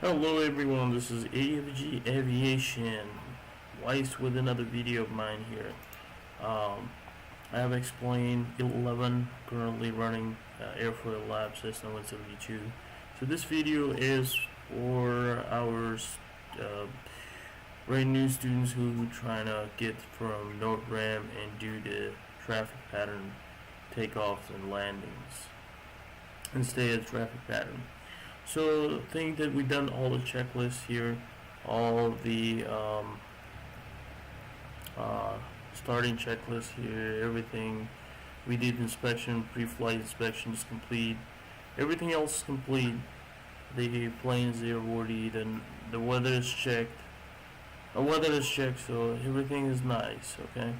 Hello everyone, this is AFG Aviation, Weiss with another video of mine here. I have explained 11 currently running airfoil lab Cessna 172. So this video is for our brand new students who are trying to get from North Ram and do the traffic pattern takeoffs and landings and stay at traffic pattern. So think that we've done all the checklists here, all the starting checklist here, everything. We did inspection, pre-flight inspection is complete. Everything else is complete. The planes airworthy, then the weather is checked. The weather is checked, so everything is nice. Okay.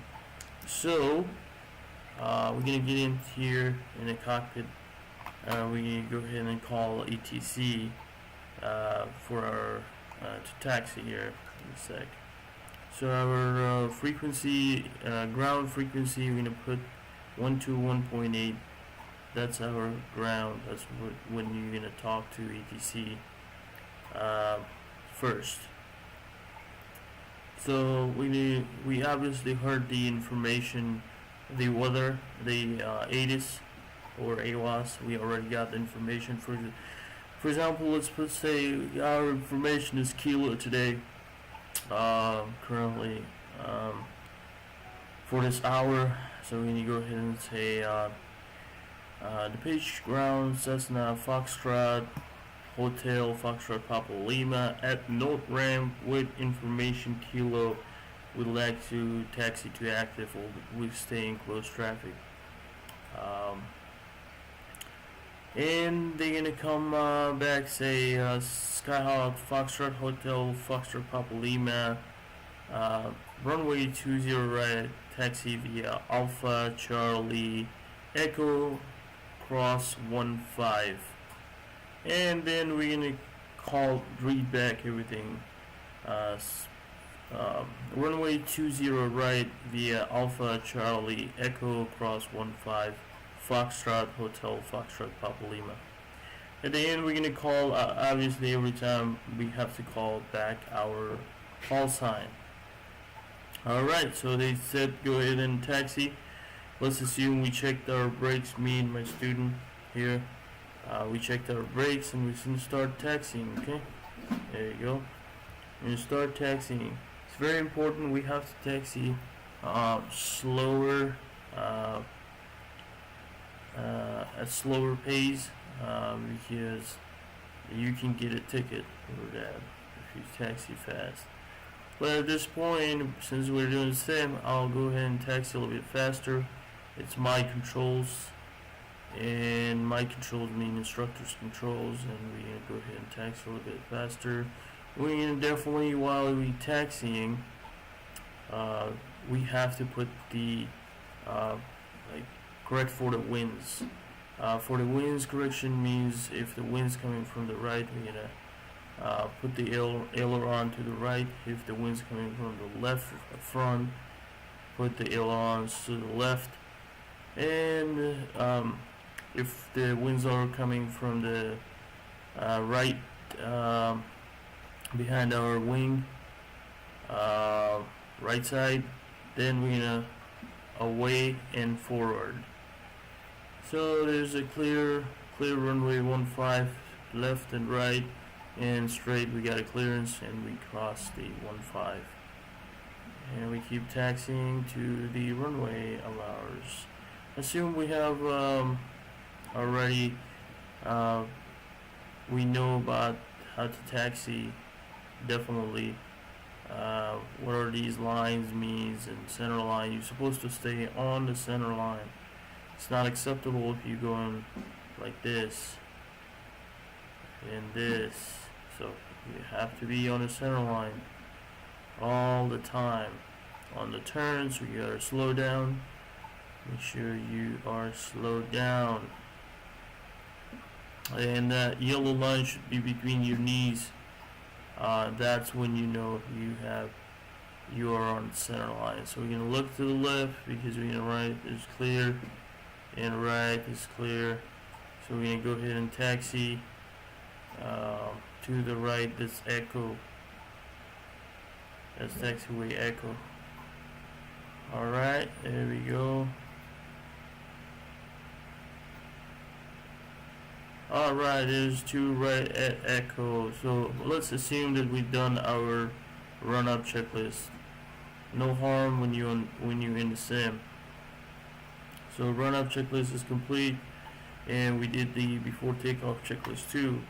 So we're gonna get in here in the cockpit. We need to go ahead and call ATC for our to taxi here in a sec. So our frequency, ground frequency, we're gonna put 121.8. That's our ground. That's when you're gonna talk to ATC first. So we obviously heard the information, the weather, the ATIS or AWAS. We already got the information. For example, let's say our information is kilo today, currently for this hour. So we need to go ahead and say the page ground Cessna Foxtrot Hotel Foxtrot Papa Lima at North Ram with information kilo. Would like to taxi to active with staying close traffic. And they're gonna come back, say Skyhawk Foxtrot Hotel Foxtrot Papa Lima, runway 20 right, taxi via Alpha Charlie Echo cross 15, and then we're gonna read back everything. Runway 20 right via Alpha Charlie Echo cross 15. Foxtrot Hotel Foxtrot Papa Lima. At the end, we're gonna call. Obviously, every time we have to call back our call sign. All right. So they said go ahead and taxi. Let's assume we checked our brakes. Me and my student here. We checked our brakes and we can start taxiing. Okay. There you go. And start taxiing. It's very important. We have to taxi slower. At slower pace, because you can get a ticket for that if you taxi fast. But at this point, since we're doing the same, I'll go ahead and taxi a little bit faster. It's my controls, and my controls mean instructor's controls, and we're gonna go ahead and taxi a little bit faster. We're gonna definitely, while we taxiing, we have to put the correct for the winds. For the winds, correction means if the wind's coming from the right, we're gonna put the aileron to the right. If the wind's coming from the left front, put the ailerons to the left. And if the winds are coming from the right, behind our wing, right side, then we're gonna away and forward. So there's a clear runway 15, left and right and straight. We got a clearance and we cross the 15, and we keep taxiing to the runway of ours. Assume we have already we know about how to taxi. Definitely what are these lines means, and center line, you're supposed to stay on the center line. It's not acceptable if you go in like this and this. So you have to be on the center line all the time. On the turns, we gotta slow down. Make sure you are slowed down, and that yellow line should be between your knees. That's when you know you are on the center line. So we're gonna look to the left because we're gonna right is clear and right is clear. So we're gonna go ahead and taxi to to the right, this echo. That's taxiway echo. Alright, there we go. Alright, there's two right at echo. So let's assume that we've done our run-up checklist. No harm when you're in the sim. So run-up checklist is complete, and we did the before takeoff checklist too.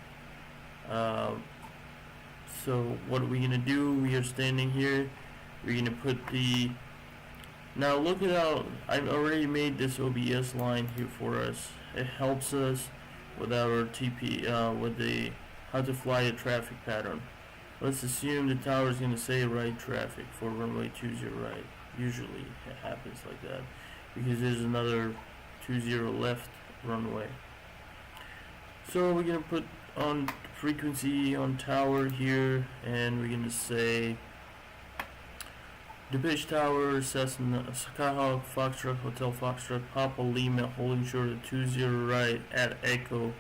So what are we gonna do? We are standing here. We're gonna put the. Now look at how I've already made this OBS line here for us. It helps us with our TP, with the how to fly a traffic pattern. Let's assume the tower is going to say right traffic for runway 20 right. Usually it happens like that because there's another 20 left runway. So we're going to put on frequency on tower here, and we're going to say DePitch Tower, Cessna, Skyhawk, Foxtrot, Hotel Foxtrot, Papa Lima, holding short of 20 right at Echo,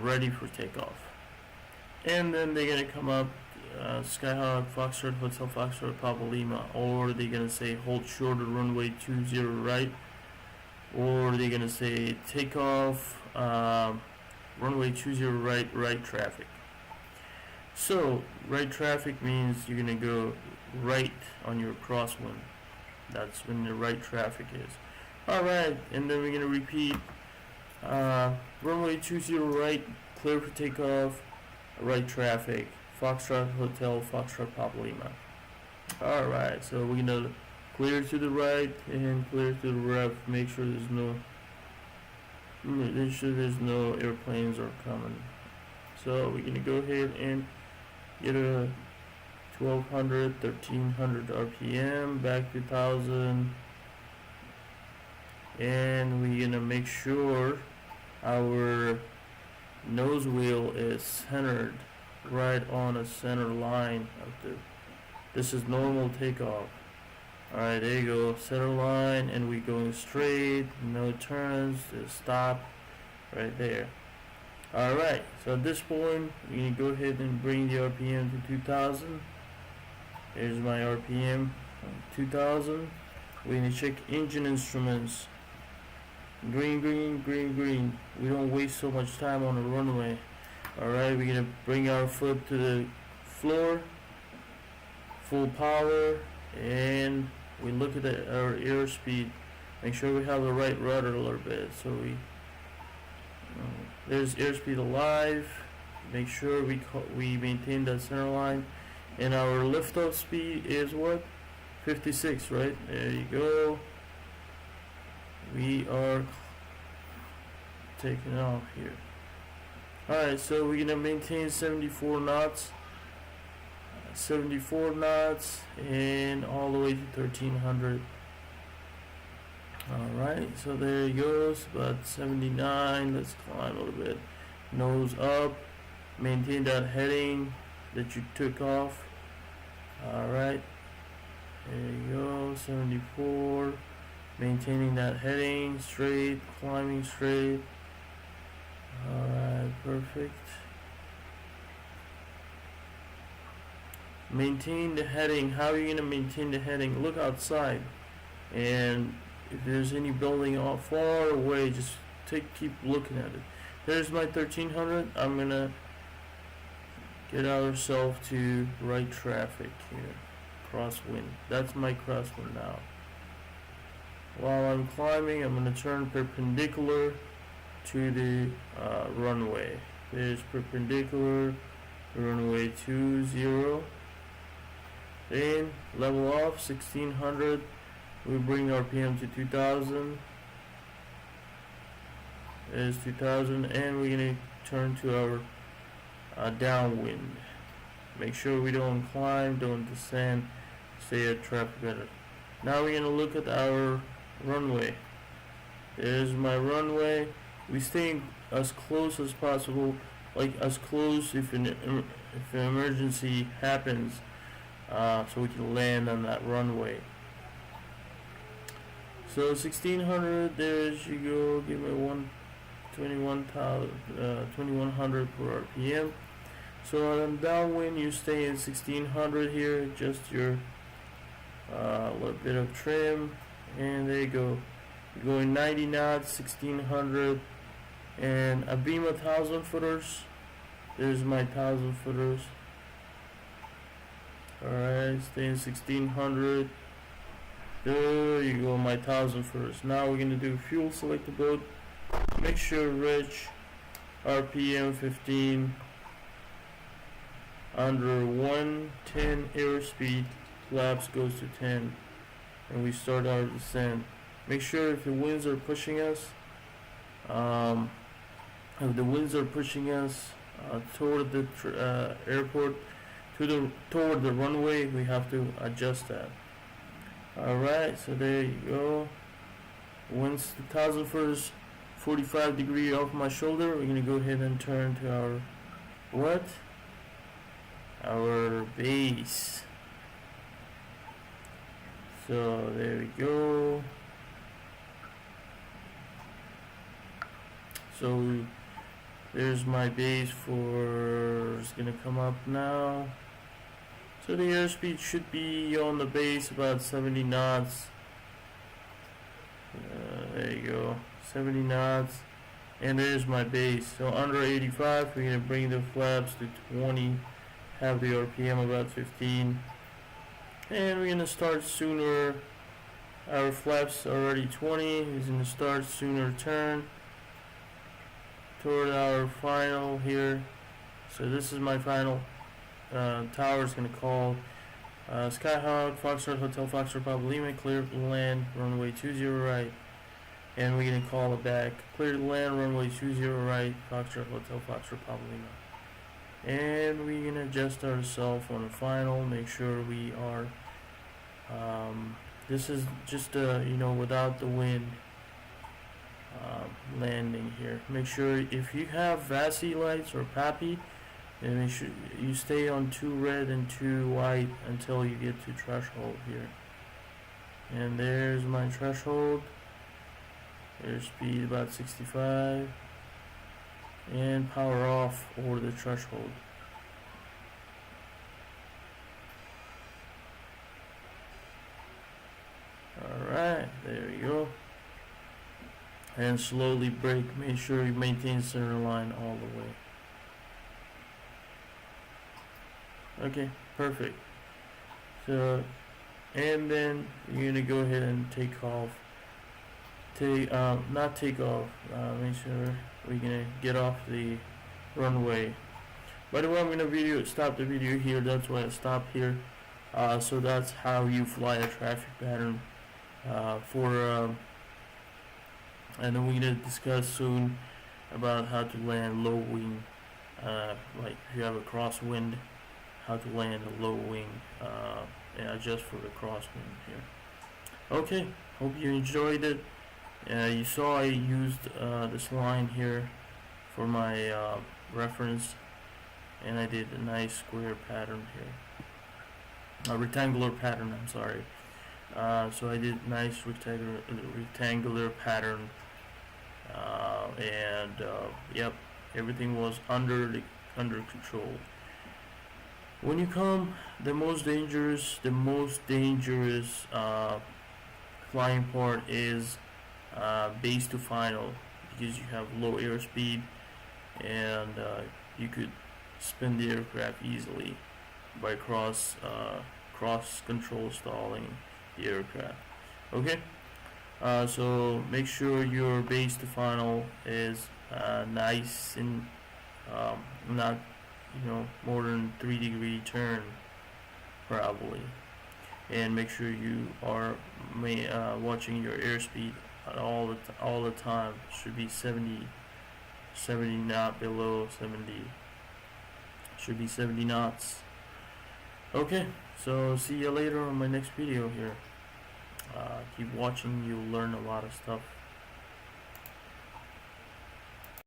ready for takeoff. And then they're going to come up, Skyhawk, Foxtrot, Hotel Foxtrot, Papa Lima, or they're going to say hold short of runway 20 right, or they're going to say takeoff, runway 20 right, right traffic. So, right traffic means you're going to go right on your crosswind. That's when the right traffic is. Alright, and then we're going to repeat runway 20 right, clear for takeoff, right traffic, Foxtrot Hotel, Foxtrot Papa Lima. Alright, so we're going to clear to the right and clear to the left. Make sure there's no airplanes are coming. So we're going to go ahead and get a 1200, 1300 RPM, back to 1000, and we're gonna make sure our nose wheel is centered right on a center line of the. This is normal takeoff. Alright, there you go, center line, and we're going straight, no turns, just stop right there. Alright, so at this point, we can go ahead and bring the RPM to 2000. Here's my RPM, 2000. We're going to check engine instruments. Green, green, green, green. We don't waste so much time on the runway. Alright, we're going to bring our foot to the floor, full power, and we look at our airspeed. Make sure we have the right rudder a little bit. So there's airspeed alive. Make sure we maintain that center line. And our liftoff speed is what? 56, right? There you go. We are taking off here. Alright, so we're gonna maintain 74 knots. 74 knots and all the way to 1300. Alright, so there it goes, about 79. Let's climb a little bit. Nose up. Maintain that heading that you took off. Alright, there you go, 74. Maintaining that heading straight, climbing straight. Alright, perfect. Maintain the heading. How are you going to maintain the heading? Look outside, and if there's any building far away, just keep looking at it. There's my 1300. I'm going to get ourselves to right traffic here. Crosswind. That's my crosswind now. While I'm climbing, I'm going to turn perpendicular to the runway. There's perpendicular, runway 20. Then level off, 1600. We bring RPM to 2000. There's 2000, and we're going to turn to our downwind. Make sure we don't climb, don't descend, stay at traffic better. Now we're going to look at our runway. There's my runway. We stay as close as possible, like as close if an emergency happens, so we can land on that runway. So 1600, there you go. Give me 2100 per RPM. So on downwind, you stay in 1600 here, just your little bit of trim, and there you go. You're going 90 knots, 1600, and a beam 1,000 footers. There's my 1,000 footers. Alright, stay in 1600. There you go, my 1,000 footers. Now we're gonna do fuel, select the boat. Make sure rich, RPM 15, under 110 airspeed, flaps goes to 10, and we start our descent. Make sure if the winds are pushing us, toward the airport, toward the runway, we have to adjust that. Alright, so there you go. Once the 1,000 footers 45 degree off my shoulder, we're gonna go ahead and turn to our base. So there we go. So there's my base it's gonna come up now. So the airspeed should be on the base about 70 knots. There you go, 70 knots. And there's my base. So under 85, we're gonna bring the flaps to 20, have the RPM about 15, and we're gonna start sooner. Our flaps are already 20. We're gonna start sooner turn toward our final here. So this is my final. Tower is gonna call Skyhawk, Foxtrot Hotel, Foxtrot Papa Lima, clear to land, runway 20 right, and we're gonna call it back, clear to land, runway 20 right, Foxtrot Hotel, Foxtrot Papa Lima, and we're gonna adjust ourselves on the final, make sure we are. This is just without the wind. Landing here. Make sure if you have VASI lights or PAPI, then make sure you stay on 2 red and 2 white until you get to threshold here. And there's my threshold. Airspeed about 65, and power off over the threshold. Alright, there you go. And slowly brake. Make sure you maintain center line all the way. Okay, perfect. So, and then you're gonna go ahead and take off. Not take off. Make sure we're gonna get off the runway. By the way, I'm gonna stop the video here. That's why I stopped here. So that's how you fly a traffic pattern and then we're gonna discuss soon about how to land low wing, like if you have a crosswind, how to land a low wing and adjust for the crosswind here. Okay, hope you enjoyed it. You saw I used this line here for my reference, and I did a nice square pattern here, a rectangular pattern, I'm sorry. So I did nice rectangular pattern, and yep, everything was under control. When you come, the most dangerous flying part is base to final, because you have low airspeed and you could spin the aircraft easily by cross control stalling the aircraft. Okay, so make sure your base to final is nice and not more than 3 degree turn probably, and make sure you are watching your airspeed all the time. Should be 70, not below 70. Should be 70 knots. Okay, so see you later on my next video here. Keep watching, you'll learn a lot of stuff.